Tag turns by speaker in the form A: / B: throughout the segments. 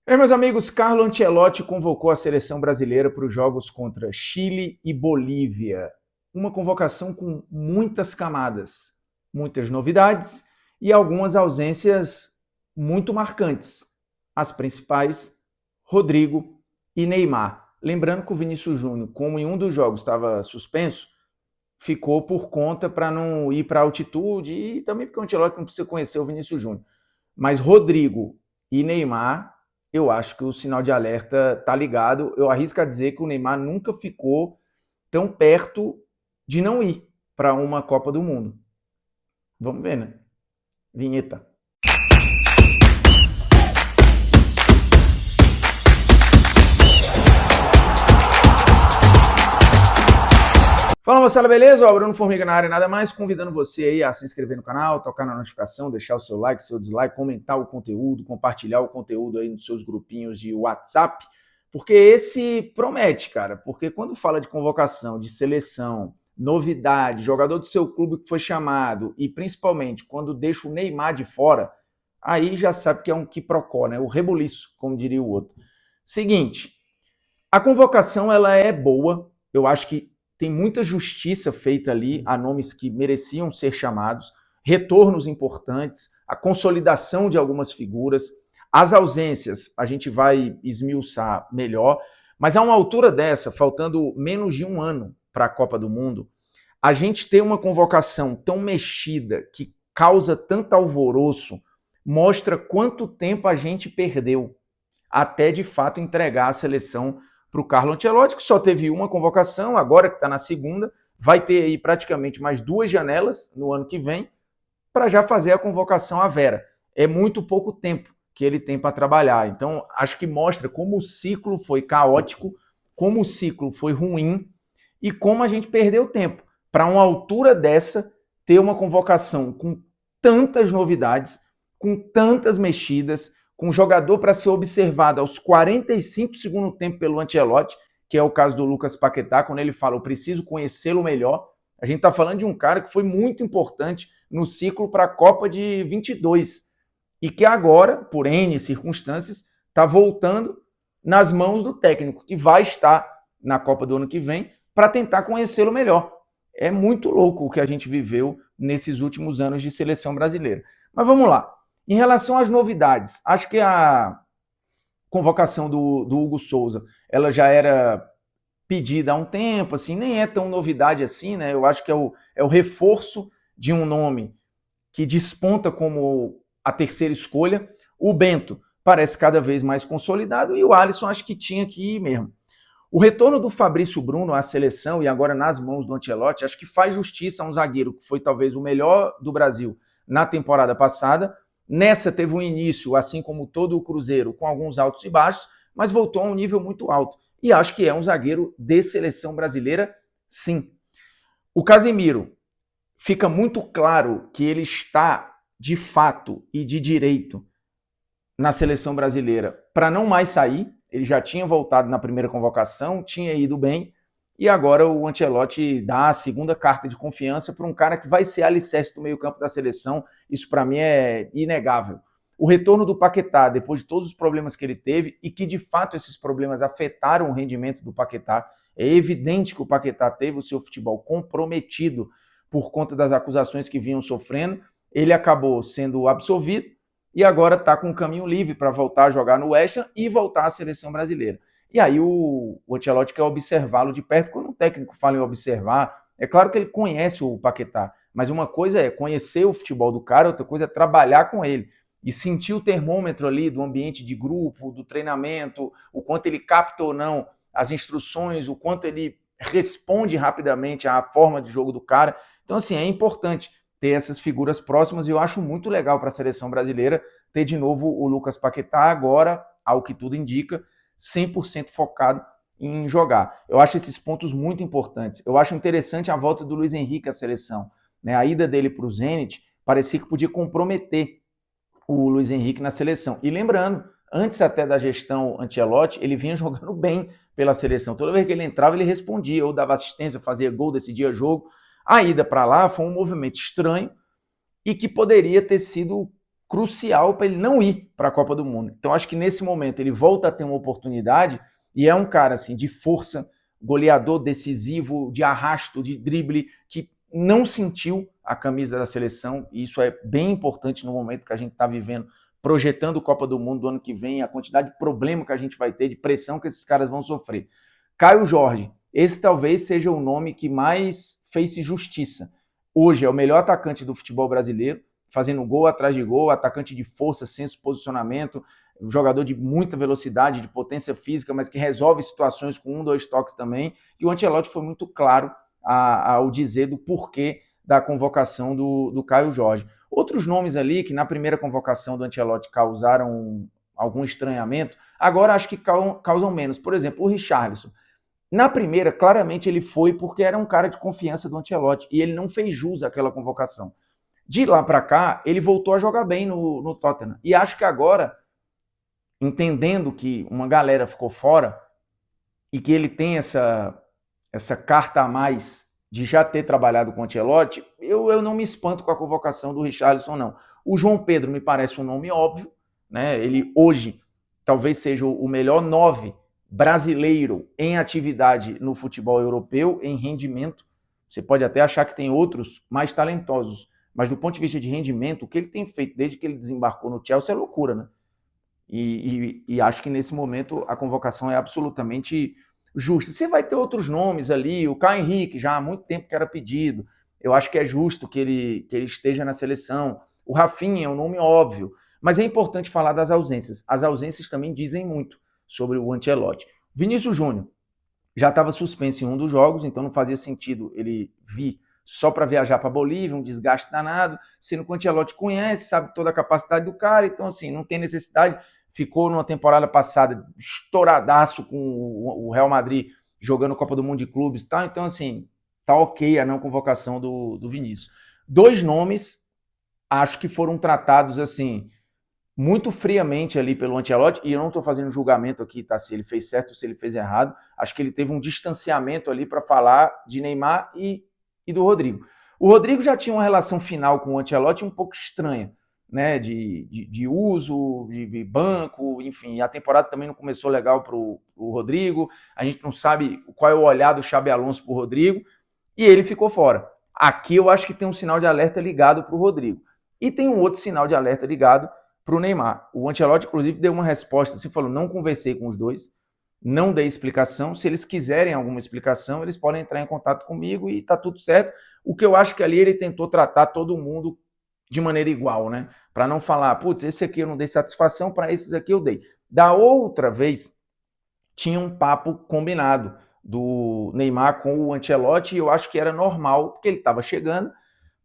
A: Meus amigos, Carlo Ancelotti convocou a seleção brasileira para os jogos contra Chile e Bolívia. Uma convocação com muitas camadas, muitas novidades e algumas ausências muito marcantes. As principais, Rodrigo e Neymar. Lembrando que o Vinícius Júnior, como em um dos jogos estava suspenso, ficou por conta para não ir para altitude e também porque o Ancelotti não precisa conhecer o Vinícius Júnior. Mas Rodrigo e Neymar, eu acho que o sinal de alerta tá ligado. Eu arrisco a dizer que o Neymar nunca ficou tão perto de não ir para uma Copa do Mundo. Vamos ver, né? Vinheta. Fala moçada, beleza? Ó, Bruno Formiga na área, nada mais convidando você aí a se inscrever no canal, tocar na notificação, deixar o seu like, seu dislike, comentar o conteúdo, compartilhar o conteúdo aí nos seus grupinhos de WhatsApp, porque esse promete, cara, porque quando fala de convocação, de seleção, novidade, jogador do seu clube que foi chamado e principalmente quando deixa o Neymar de fora, aí já sabe que é um quiprocó, né? O rebuliço, como diria o outro. Seguinte, a convocação ela é boa, eu acho que tem muita justiça feita ali a nomes que mereciam ser chamados, retornos importantes, a consolidação de algumas figuras, as ausências a gente vai esmiuçar melhor, mas a uma altura dessa, faltando menos de um ano para a Copa do Mundo, a gente ter uma convocação tão mexida que causa tanto alvoroço, mostra quanto tempo a gente perdeu até de fato entregar a seleção para o Carlo Ancelotti, que só teve uma convocação, agora que está na segunda, vai ter aí praticamente mais duas janelas no ano que vem para já fazer a convocação à Vera. É muito pouco tempo que ele tem para trabalhar. Então, acho que mostra como o ciclo foi caótico, como o ciclo foi ruim e como a gente perdeu tempo para uma altura dessa ter uma convocação com tantas novidades, com tantas mexidas, com um jogador para ser observado aos 45 segundos do tempo pelo Ancelotti, que é o caso do Lucas Paquetá, quando ele fala, eu preciso conhecê-lo melhor. A gente está falando de um cara que foi muito importante no ciclo para a Copa de 22 e que agora, por N circunstâncias, está voltando nas mãos do técnico, que vai estar na Copa do ano que vem para tentar conhecê-lo melhor. É muito louco o que a gente viveu nesses últimos anos de seleção brasileira. Mas vamos lá. Em relação às novidades, acho que a convocação do Hugo Souza, ela já era pedida há um tempo, assim, nem é tão novidade assim, né? Eu acho que é o reforço de um nome que desponta como a terceira escolha. O Bento parece cada vez mais consolidado e o Alisson acho que tinha que ir mesmo. O retorno do Fabrício Bruno à seleção e agora nas mãos do Ancelotti, acho que faz justiça a um zagueiro que foi talvez o melhor do Brasil na temporada passada. Nessa teve um início, assim como todo o Cruzeiro, com alguns altos e baixos, mas voltou a um nível muito alto. E acho que é um zagueiro de seleção brasileira, sim. O Casemiro, fica muito claro que ele está, de fato e de direito, na seleção brasileira para não mais sair. Ele já tinha voltado na primeira convocação, tinha ido bem, e agora o Ancelotti dá a segunda carta de confiança para um cara que vai ser alicerce do meio-campo da seleção. Isso para mim é inegável. O retorno do Paquetá, depois de todos os problemas que ele teve, e que de fato esses problemas afetaram o rendimento do Paquetá, é evidente que o Paquetá teve o seu futebol comprometido por conta das acusações que vinham sofrendo. Ele acabou sendo absolvido e agora está com um caminho livre para voltar a jogar no West Ham e voltar à seleção brasileira. E aí o Ancelotti quer observá-lo de perto. Quando um técnico fala em observar, é claro que ele conhece o Paquetá, mas uma coisa é conhecer o futebol do cara, outra coisa é trabalhar com ele e sentir o termômetro ali do ambiente de grupo, do treinamento, o quanto ele capta ou não as instruções, o quanto ele responde rapidamente à forma de jogo do cara. Então, assim, é importante ter essas figuras próximas e eu acho muito legal para a seleção brasileira ter de novo o Lucas Paquetá agora, ao que tudo indica, 100% focado em jogar. Eu acho esses pontos muito importantes. Eu acho interessante a volta do Luiz Henrique à seleção. Né? A ida dele para o Zenit parecia que podia comprometer o Luiz Henrique na seleção. E lembrando, antes até da gestão Ancelotti, ele vinha jogando bem pela seleção. Toda vez que ele entrava, ele respondia, ou dava assistência, fazia gol, decidia jogo. A ida para lá foi um movimento estranho e que poderia ter sido crucial para ele não ir para a Copa do Mundo. Então acho que nesse momento ele volta a ter uma oportunidade e é um cara assim de força, goleador decisivo, de arrasto, de drible, que não sentiu a camisa da seleção, e isso é bem importante no momento que a gente está vivendo, projetando a Copa do Mundo do ano que vem, a quantidade de problema que a gente vai ter, de pressão que esses caras vão sofrer. Caio Jorge, esse talvez seja o nome que mais fez justiça. Hoje é o melhor atacante do futebol brasileiro, fazendo gol atrás de gol, atacante de força, senso, posicionamento, um jogador de muita velocidade, de potência física, mas que resolve situações com 1, 2 toques também. E o Ancelotti foi muito claro ao dizer do porquê da convocação do Caio Jorge. Outros nomes ali que na primeira convocação do Ancelotti causaram algum estranhamento, agora acho que causam menos. Por exemplo, o Richarlison. Na primeira, claramente ele foi porque era um cara de confiança do Ancelotti e ele não fez jus àquela convocação. De lá para cá, ele voltou a jogar bem no Tottenham. E acho que agora, entendendo que uma galera ficou fora e que ele tem essa carta a mais de já ter trabalhado com o Ancelotti, eu não me espanto com a convocação do Richarlison, não. O João Pedro me parece um nome óbvio, né? Ele hoje talvez seja o melhor 9 brasileiro em atividade no futebol europeu, em rendimento. Você pode até achar que tem outros mais talentosos, mas do ponto de vista de rendimento, o que ele tem feito desde que ele desembarcou no Chelsea é loucura, né? E acho que nesse momento a convocação é absolutamente justa. Você vai ter outros nomes ali, o Caio Henrique, já há muito tempo que era pedido. Eu acho que é justo que ele esteja na seleção. O Rafinha é um nome óbvio. Mas é importante falar das ausências. As ausências também dizem muito sobre o Ancelotti. Vinícius Júnior já estava suspenso em um dos jogos, então não fazia sentido ele vir só para viajar para a Bolívia, um desgaste danado, sendo que o Ancelotti conhece, sabe toda a capacidade do cara, então assim, não tem necessidade. Ficou numa temporada passada estouradaço com o Real Madrid jogando Copa do Mundo de Clubes, tá? Então assim, tá ok a não convocação do Vinícius. 2 nomes, acho que foram tratados assim, muito friamente ali pelo Ancelotti, e eu não estou fazendo julgamento aqui, tá? Se ele fez certo ou se ele fez errado. Acho que ele teve um distanciamento ali para falar de Neymar e do Rodrigo. O Rodrigo já tinha uma relação final com o Ancelotti um pouco estranha, né? De uso, de banco, enfim. A temporada também não começou legal para o Rodrigo. A gente não sabe qual é o olhar do Xabi Alonso para o Rodrigo, e ele ficou fora. Aqui eu acho que tem um sinal de alerta ligado para o Rodrigo. E tem um outro sinal de alerta ligado para o Neymar. O Ancelotti, inclusive, deu uma resposta, assim, falou, não conversei com os dois, não dei explicação, se eles quiserem alguma explicação, eles podem entrar em contato comigo e tá tudo certo. O que eu acho que ali ele tentou tratar todo mundo de maneira igual, né? Para não falar, putz, esse aqui eu não dei satisfação, para esses aqui eu dei. Da outra vez, tinha um papo combinado do Neymar com o Ancelotti e eu acho que era normal, porque ele estava chegando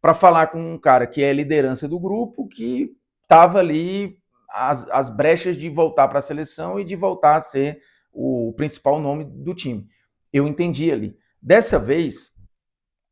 A: para falar com um cara que é liderança do grupo, que estava ali as brechas de voltar para a seleção e de voltar a ser o principal nome do time. Eu entendi ali. Dessa vez,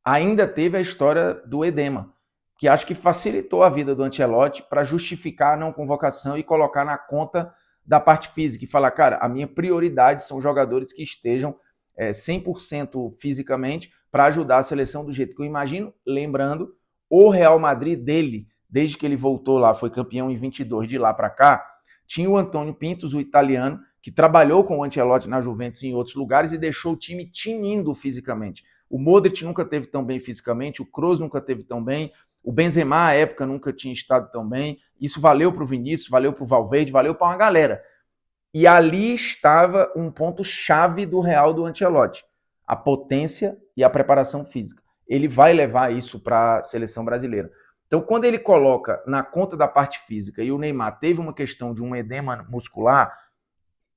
A: ainda teve a história do edema, que acho que facilitou a vida do Ancelotti para justificar a não convocação e colocar na conta da parte física e falar, cara, a minha prioridade são jogadores que estejam 100% fisicamente para ajudar a seleção do jeito que eu imagino, lembrando, o Real Madrid dele, desde que ele voltou lá, foi campeão em 22, de lá para cá, tinha o Antônio Pintos, o italiano, que trabalhou com o Ancelotti na Juventus e em outros lugares e deixou o time tinindo fisicamente. O Modric nunca teve tão bem fisicamente, o Kroos nunca teve tão bem, o Benzema, à época, nunca tinha estado tão bem. Isso valeu para o Vinícius, valeu para o Valverde, valeu para uma galera. E ali estava um ponto-chave do Real do Ancelotti, a potência e a preparação física. Ele vai levar isso para a seleção brasileira. Então, quando ele coloca na conta da parte física e o Neymar teve uma questão de um edema muscular,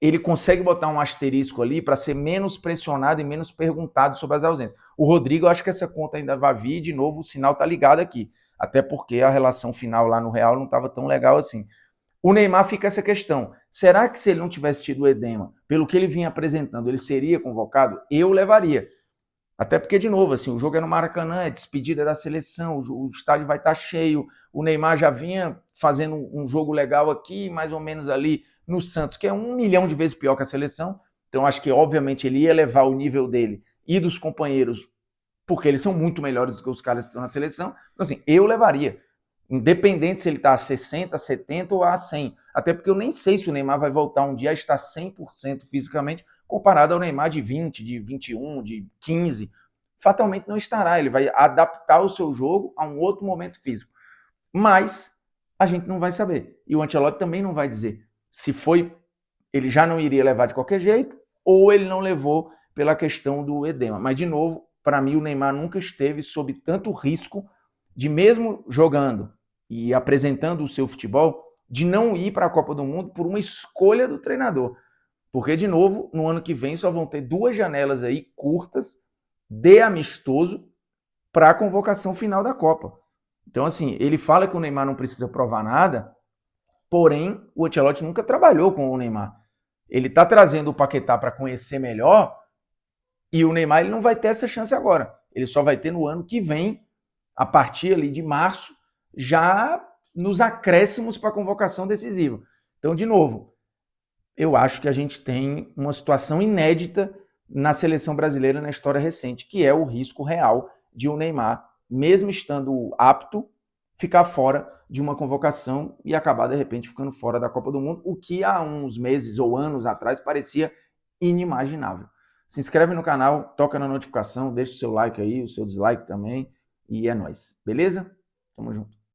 A: ele consegue botar um asterisco ali para ser menos pressionado e menos perguntado sobre as ausências. O Rodrigo, eu acho que essa conta ainda vai vir, e de novo o sinal está ligado aqui, até porque a relação final lá no Real não estava tão legal assim. O Neymar fica essa questão, será que se ele não tivesse tido o edema, pelo que ele vinha apresentando, ele seria convocado? Eu levaria. Até porque, de novo, assim, o jogo é no Maracanã, é despedida da seleção, o estádio vai estar cheio, o Neymar já vinha fazendo um jogo legal aqui, mais ou menos ali no Santos, que é 1 milhão de vezes pior que a seleção, então acho que, obviamente, ele ia levar o nível dele e dos companheiros, porque eles são muito melhores do que os caras que estão na seleção, então assim, eu levaria. Independente se ele está a 60, 70 ou a 100. Até porque eu nem sei se o Neymar vai voltar um dia a estar 100% fisicamente, comparado ao Neymar de 20, de 21, de 15. Fatalmente não estará. Ele vai adaptar o seu jogo a um outro momento físico. Mas a gente não vai saber. E o Ancelotti também não vai dizer se foi, ele já não iria levar de qualquer jeito, ou ele não levou pela questão do edema. Mas, de novo, para mim, o Neymar nunca esteve sob tanto risco de, mesmo jogando e apresentando o seu futebol, de não ir para a Copa do Mundo por uma escolha do treinador. Porque, de novo, no ano que vem só vão ter 2 janelas aí curtas de amistoso para a convocação final da Copa. Então, assim, ele fala que o Neymar não precisa provar nada, porém, o Ancelotti nunca trabalhou com o Neymar. Ele está trazendo o Paquetá para conhecer melhor e o Neymar ele não vai ter essa chance agora. Ele só vai ter no ano que vem, a partir ali de março, já nos acréscimos para a convocação decisiva. Então, de novo, eu acho que a gente tem uma situação inédita na seleção brasileira na história recente, que é o risco real de o Neymar, mesmo estando apto, ficar fora de uma convocação e acabar, de repente, ficando fora da Copa do Mundo, o que há uns meses ou anos atrás parecia inimaginável. Se inscreve no canal, toca na notificação, deixa o seu like aí, o seu dislike também, e é nóis. Beleza? Tamo junto.